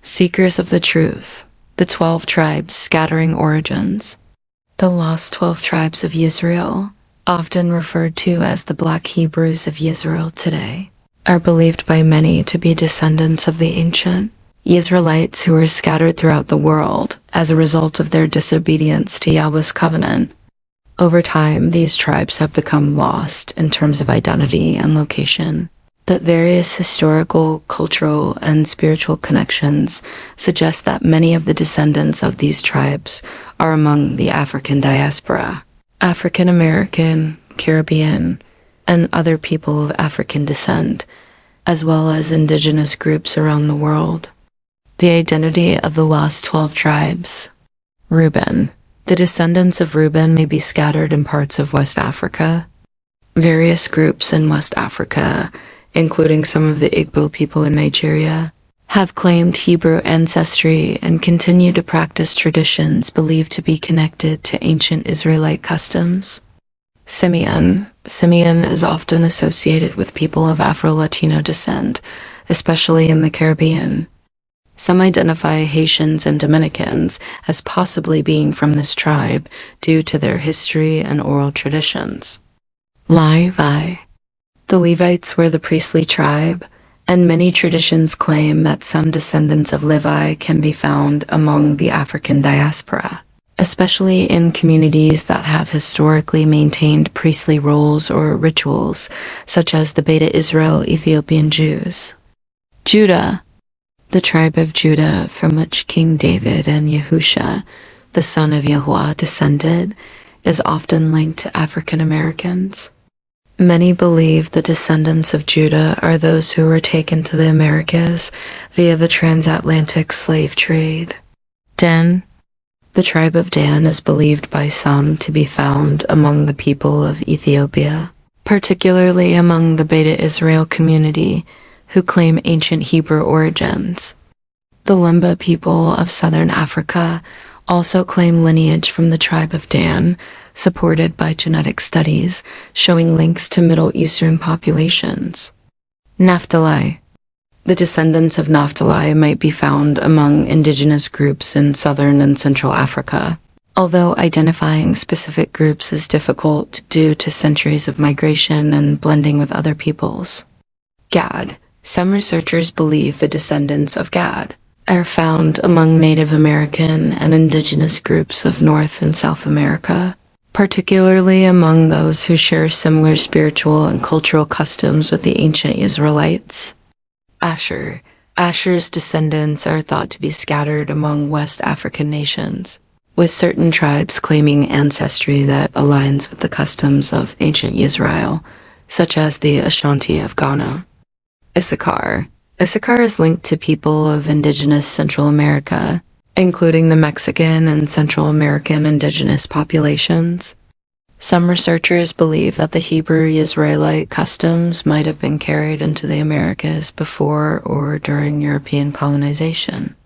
Seekers of the Truth, the 12 Tribes' Scattering Origins. The lost 12 tribes of Yisrael, often referred to as the Black Hebrews of Yisrael today, are believed by many to be descendants of the ancient Yisraelites who were scattered throughout the world as a result of their disobedience to Yahuah's covenant. Over time, these tribes have become lost in terms of identity and location, but various historical, cultural, and spiritual connections suggest that many of the descendants of these tribes are among the African diaspora, African American, Caribbean, and other people of African descent, as well as indigenous groups around the world. The identity of the lost 12 tribes. Reuben. The descendants of Reuben may be scattered in parts of West Africa. Various groups in West Africa, including some of the Igbo people in Nigeria, have claimed Hebrew ancestry and continue to practice traditions believed to be connected to ancient Israelite customs. Simeon. Simeon is often associated with people of Afro-Latino descent, especially in the Caribbean. Some identify Haitians and Dominicans as possibly being from this tribe due to their history and oral traditions. Levi. The Levites were the priestly tribe, and many traditions claim that some descendants of Levi can be found among the African diaspora, especially in communities that have historically maintained priestly roles or rituals, such as the Beta Israel Ethiopian Jews. Judah. The tribe of Judah, from which King David and Yahuah, the son of Yahuah, descended, is often linked to African Americans. Many believe the descendants of Judah are those who were taken to the Americas via the transatlantic slave trade. Dan. The tribe of Dan is believed by some to be found among the people of Ethiopia, particularly among the Beta Israel community, who claim ancient Hebrew origins. The Lemba people of southern Africa also claim lineage from the tribe of Dan, supported by genetic studies showing links to Middle Eastern populations. Naphtali. The descendants of Naphtali might be found among indigenous groups in southern and central Africa, although identifying specific groups is difficult due to centuries of migration and blending with other peoples. Gad. Some researchers believe the descendants of Gad are found among Native American and indigenous groups of North and South America, particularly among those who share similar spiritual and cultural customs with the ancient Israelites. Asher. Asher's descendants are thought to be scattered among West African nations, with certain tribes claiming ancestry that aligns with the customs of ancient Israel, such as the Ashanti of Ghana. Issachar. Issachar is linked to people of indigenous Central America, including the Mexican and Central American indigenous populations. Some researchers believe that the Hebrew Israelite customs might have been carried into the Americas before or during European colonization.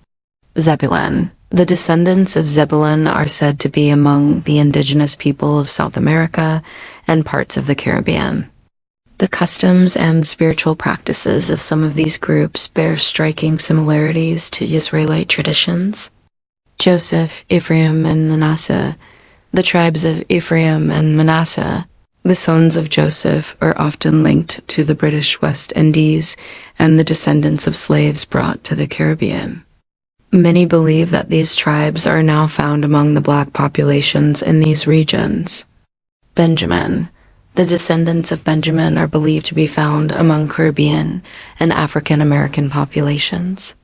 Zebulun. The descendants of Zebulun are said to be among the indigenous people of South America and parts of the Caribbean. The customs and spiritual practices of some of these groups bear striking similarities to Israelite traditions. Joseph, Ephraim, and Manasseh. The tribes of Ephraim and Manasseh, the sons of Joseph, are often linked to the British West Indies and the descendants of slaves brought to the Caribbean. Many believe that these tribes are now found among the black populations in these regions. Benjamin. The descendants of Benjamin are believed to be found among Caribbean and African American populations.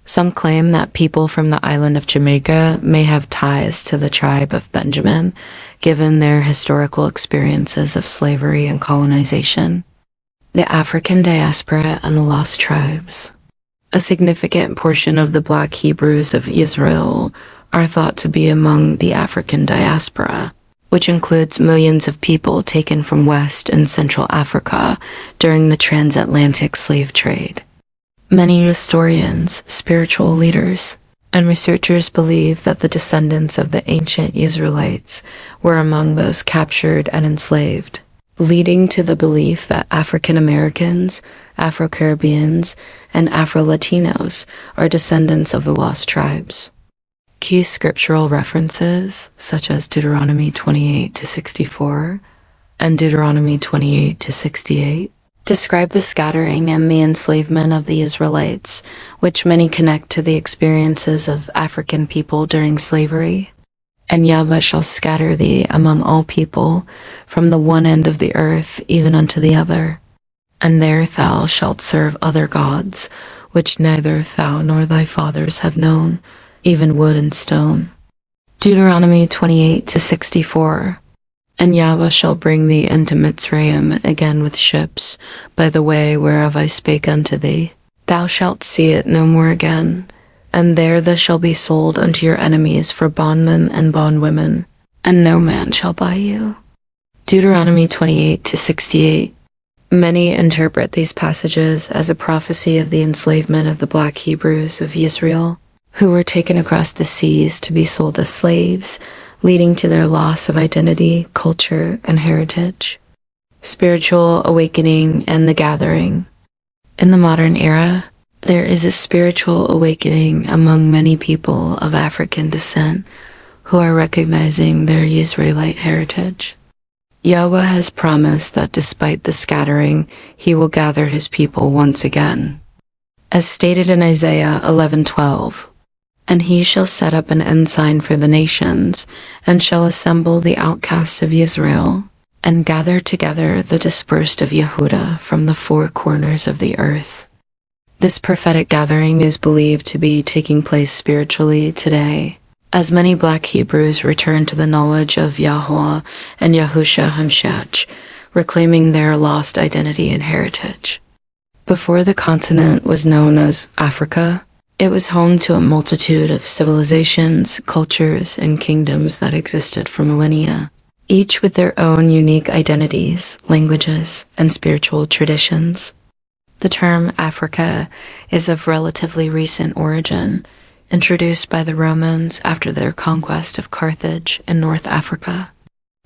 Some claim that people from the island of Jamaica may have ties to the tribe of Benjamin, given their historical experiences of slavery and colonization. The African diaspora and the lost tribes. A significant portion of the Black Hebrews of Yisrael are thought to be among the African diaspora, which includes millions of people taken from West and Central Africa during the transatlantic slave trade. Many historians, spiritual leaders, and researchers believe that the descendants of the ancient Israelites were among those captured and enslaved. leading to the belief that African Americans, Afro-Caribbeans, and Afro-Latinos are descendants of the lost tribes. Key scriptural references, such as Deuteronomy 28-64 and Deuteronomy 28-68, describe the scattering and the enslavement of the Israelites, which many connect to the experiences of African people during slavery. And Yahuah shall scatter thee among all people, from the one end of the earth even unto the other. And there thou shalt serve other gods, which neither thou nor thy fathers have known, even wood and stone. Deuteronomy 28-64. And Yahuah shall bring thee into Mitzrayim again with ships, by the way whereof I spake unto thee. Thou shalt see it no more again. And there thou shalt be sold unto your enemies for bondmen and bondwomen, and no man shall buy you. Deuteronomy 28-68. Many interpret these passages as a prophecy of the enslavement of the Black Hebrews of Yisrael, who were taken across the seas to be sold as slaves, leading to their loss of identity, culture, and heritage. Spiritual awakening and the gathering. In the modern era, there is a spiritual awakening among many people of African descent who are recognizing their Yisraelite heritage. Yahuah has promised that despite the scattering, he will gather his people once again. As stated in Isaiah 11:12, and he shall set up an ensign for the nations, and shall assemble the outcasts of Israel, and gather together the dispersed of Yehudah from the four corners of the earth. This prophetic gathering is believed to be taking place spiritually today, as many Black Hebrews return to the knowledge of Yahuah and Yahushua Hamshach, reclaiming their lost identity and heritage. Before the continent was known as Africa, it was home to a multitude of civilizations, cultures, and kingdoms that existed for millennia, each with their own unique identities, languages, and spiritual traditions. The term Africa is of relatively recent origin, introduced by the Romans after their conquest of Carthage in North Africa.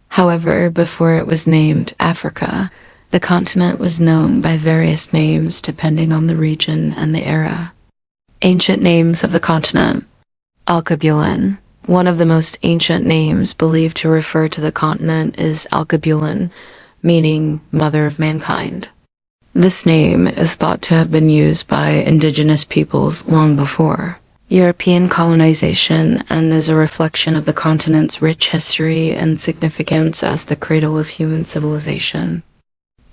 However, before it was named Africa, the continent was known by various names depending on the region and the era. Ancient names of the continent. Alkebulan. One of the most ancient names believed to refer to the continent is Alkebulan, meaning mother of mankind. This name is thought to have been used by indigenous peoples long before European colonization, and is a reflection of the continent's rich history and significance as the cradle of human civilization.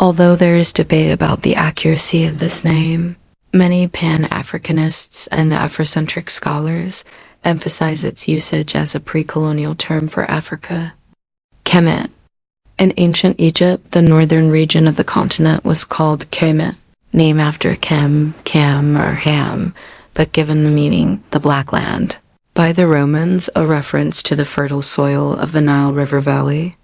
Although there is debate about the accuracy of this name, many Pan-Africanists and Afrocentric scholars emphasize its usage as a pre-colonial term for Africa. Kemet. In ancient Egypt, the northern region of the continent was called Kemet, named after Kem, Cam, or Ham, but given the meaning, the Black Land, by the Romans, a reference to the fertile soil of the Nile River Valley.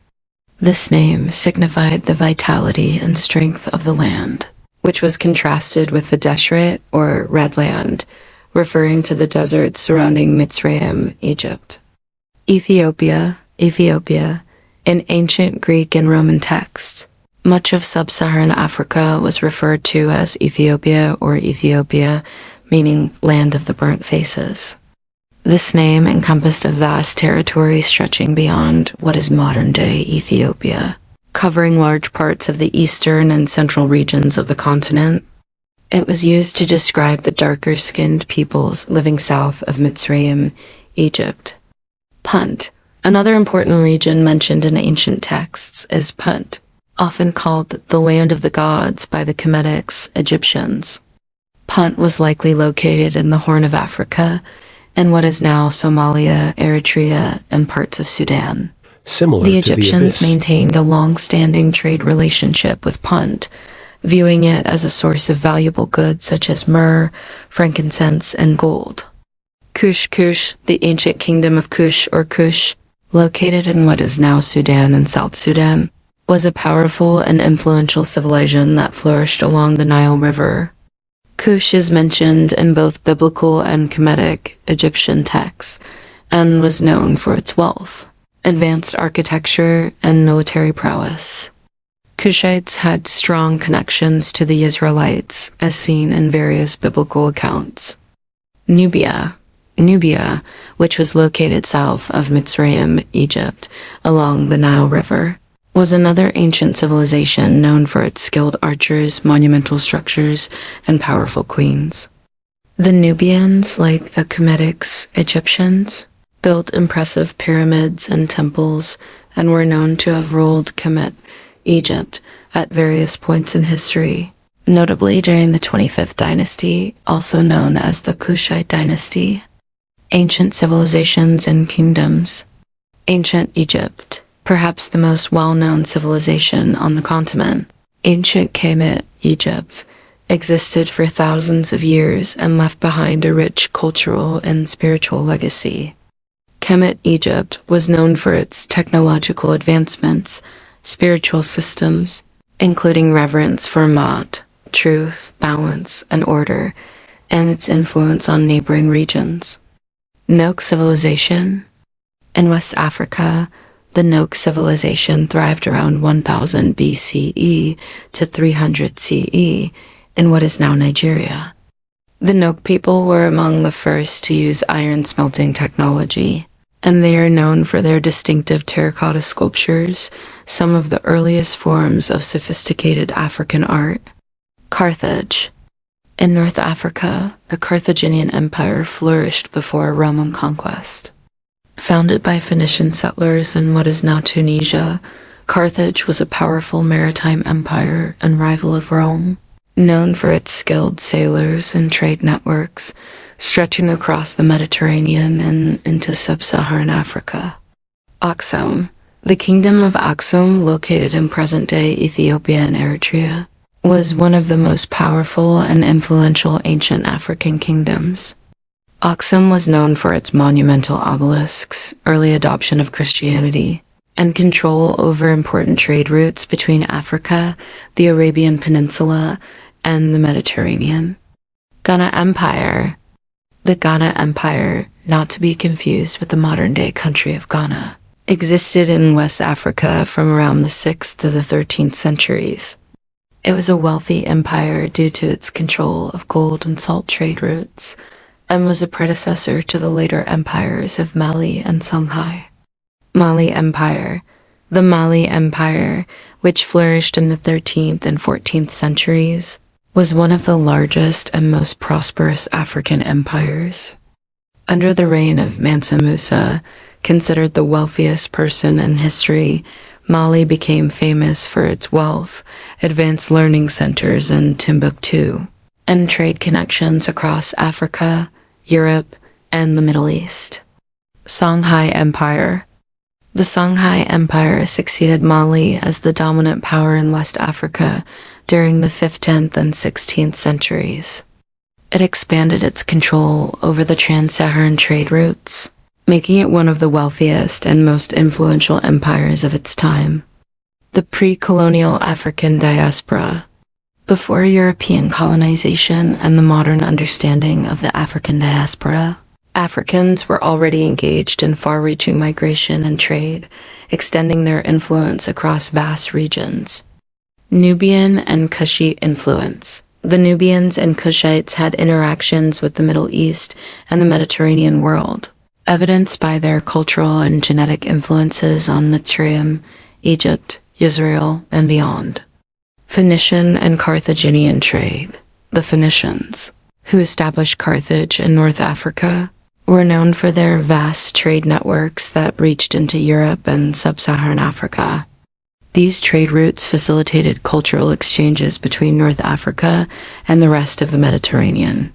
This name signified the vitality and strength of the land, which was contrasted with the Deshret, or Red Land, referring to the desert surrounding Mitzrayim, Egypt. Ethiopia. In ancient Greek and Roman texts, much of sub-Saharan Africa was referred to as Ethiopia or Ethiopia, meaning land of the burnt faces. This name encompassed a vast territory stretching beyond what is modern-day Ethiopia, covering large parts of the eastern and central regions of the continent. It was used to describe the darker-skinned peoples living south of Mitzrayim, Egypt. Punt. Another important region mentioned in ancient texts is Punt, often called the land of the gods by the Kemetics, Egyptians. Punt was likely located in the Horn of Africa, in what is now Somalia, Eritrea, and parts of Sudan. Similar the to Egyptians the maintained a long-standing trade relationship with Punt, viewing it as a source of valuable goods such as myrrh, frankincense, and gold. Kush, the ancient kingdom of Kush or Kush, located in what is now Sudan and South Sudan, was a powerful and influential civilization that flourished along the Nile River. Kush is mentioned in both biblical and Kemetic Egyptian texts, and was known for its wealth, advanced architecture, and military prowess. Cushites had strong connections to the Israelites, as seen in various biblical accounts. Nubia, which was located south of Mitzrayim, Egypt, along the Nile River, was another ancient civilization known for its skilled archers, monumental structures, and powerful queens. The Nubians, like the Kemetic Egyptians, built impressive pyramids and temples and were known to have ruled Kemet, Egypt, at various points in history, notably during the 25th dynasty, also known as the Kushite dynasty. Ancient civilizations and kingdoms. Ancient Egypt, perhaps the most well-known civilization on the continent. Ancient Kemet, Egypt, existed for thousands of years and left behind a rich cultural and spiritual legacy. Kemet, Egypt, was known for its technological advancements, spiritual systems, including reverence for Ma'at, truth, balance, and order, and its influence on neighboring regions. Noak civilization. In West Africa, the Noak civilization thrived around 1000 BCE to 300 CE in what is now Nigeria. The Noak people were among the first to use iron smelting technology, and they are known for their distinctive terracotta sculptures, some of the earliest forms of sophisticated African art. Carthage. In North Africa, the Carthaginian Empire flourished before Roman conquest. Founded by Phoenician settlers in what is now Tunisia, Carthage was a powerful maritime empire and rival of Rome, known for its skilled sailors and trade networks stretching across the Mediterranean and into sub-Saharan Africa. Aksum. The kingdom of Aksum, located in present-day Ethiopia and Eritrea, was one of the most powerful and influential ancient African kingdoms. Aksum was known for its monumental obelisks, early adoption of Christianity, and control over important trade routes between Africa, the Arabian Peninsula, and the Mediterranean. Ghana Empire. The Ghana Empire, not to be confused with the modern-day country of Ghana, existed in West Africa from around the 6th to the 13th centuries. It was a wealthy empire due to its control of gold and salt trade routes, and was a predecessor to the later empires of Mali and Songhai. Mali Empire. The Mali Empire, which flourished in the 13th and 14th centuries, was one of the largest and most prosperous African empires. Under the reign of Mansa Musa, considered the wealthiest person in history, Mali became famous for its wealth, advanced learning centers in Timbuktu, and trade connections across Africa, Europe, and the Middle East. Songhai Empire. The Songhai Empire succeeded Mali as the dominant power in West Africa during the 5th, 10th, and 16th centuries. It expanded its control over the trans-Saharan trade routes, making it one of the wealthiest and most influential empires of its time. The pre-colonial African diaspora. Before European colonization and the modern understanding of the African diaspora, Africans were already engaged in far-reaching migration and trade, extending their influence across vast regions. Nubian and Kushite influence. The Nubians and Kushites had interactions with the Middle East and the Mediterranean world, evidenced by their cultural and genetic influences on Mitzrayim, Egypt, Israel, and beyond. Phoenician and Carthaginian trade. The Phoenicians, who established Carthage in North Africa, were known for their vast trade networks that reached into Europe and sub-Saharan Africa. These trade routes facilitated cultural exchanges between North Africa and the rest of the Mediterranean.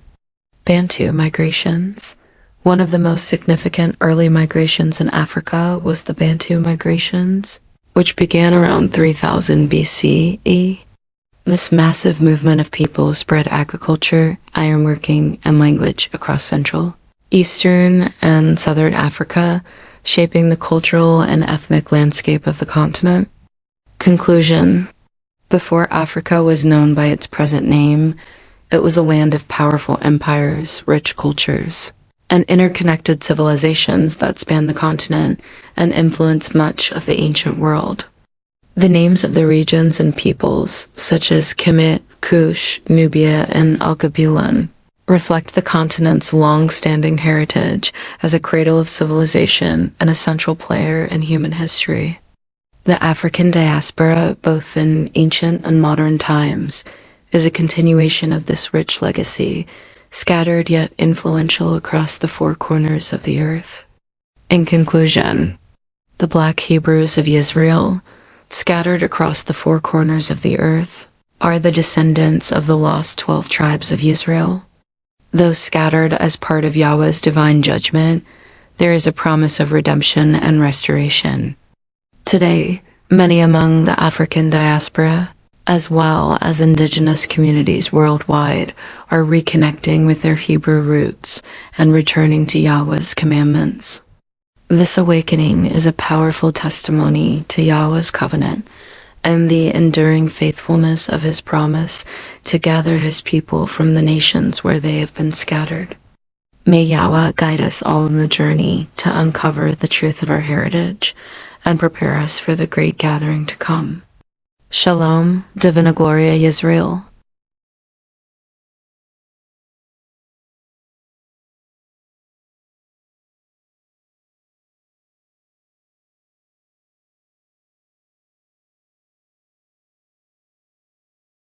Bantu migrations. One of the most significant early migrations in Africa was the Bantu migrations, which began around 3000 BCE. This massive movement of people spread agriculture, ironworking, and language across Central, Eastern, and Southern Africa, shaping the cultural and ethnic landscape of the continent. Conclusion. Before Africa was known by its present name, it was a land of powerful empires, rich cultures, and interconnected civilizations that spanned the continent and influenced much of the ancient world. The names of the regions and peoples, such as Kemet, Cush, Nubia, and Alkebulan, reflect the continent's long-standing heritage as a cradle of civilization and a central player in human history. The African diaspora, both in ancient and modern times, is a continuation of this rich legacy, scattered yet influential across the four corners of the earth. In conclusion, the Black Hebrews of Yisrael, scattered across the four corners of the earth, are the descendants of the lost 12 tribes of Yisrael. Though scattered as part of Yahuah's divine judgment, there is a promise of redemption and restoration. Today, many among the African diaspora, as well as indigenous communities worldwide, are reconnecting with their Hebrew roots and returning to Yahuah's commandments. This awakening is a powerful testimony to Yahuah's covenant and the enduring faithfulness of his promise to gather his people from the nations where they have been scattered. May Yahuah guide us all in the journey to uncover the truth of our heritage and prepare us for the great gathering to come. Shalom, Divina Gloria Yisrael.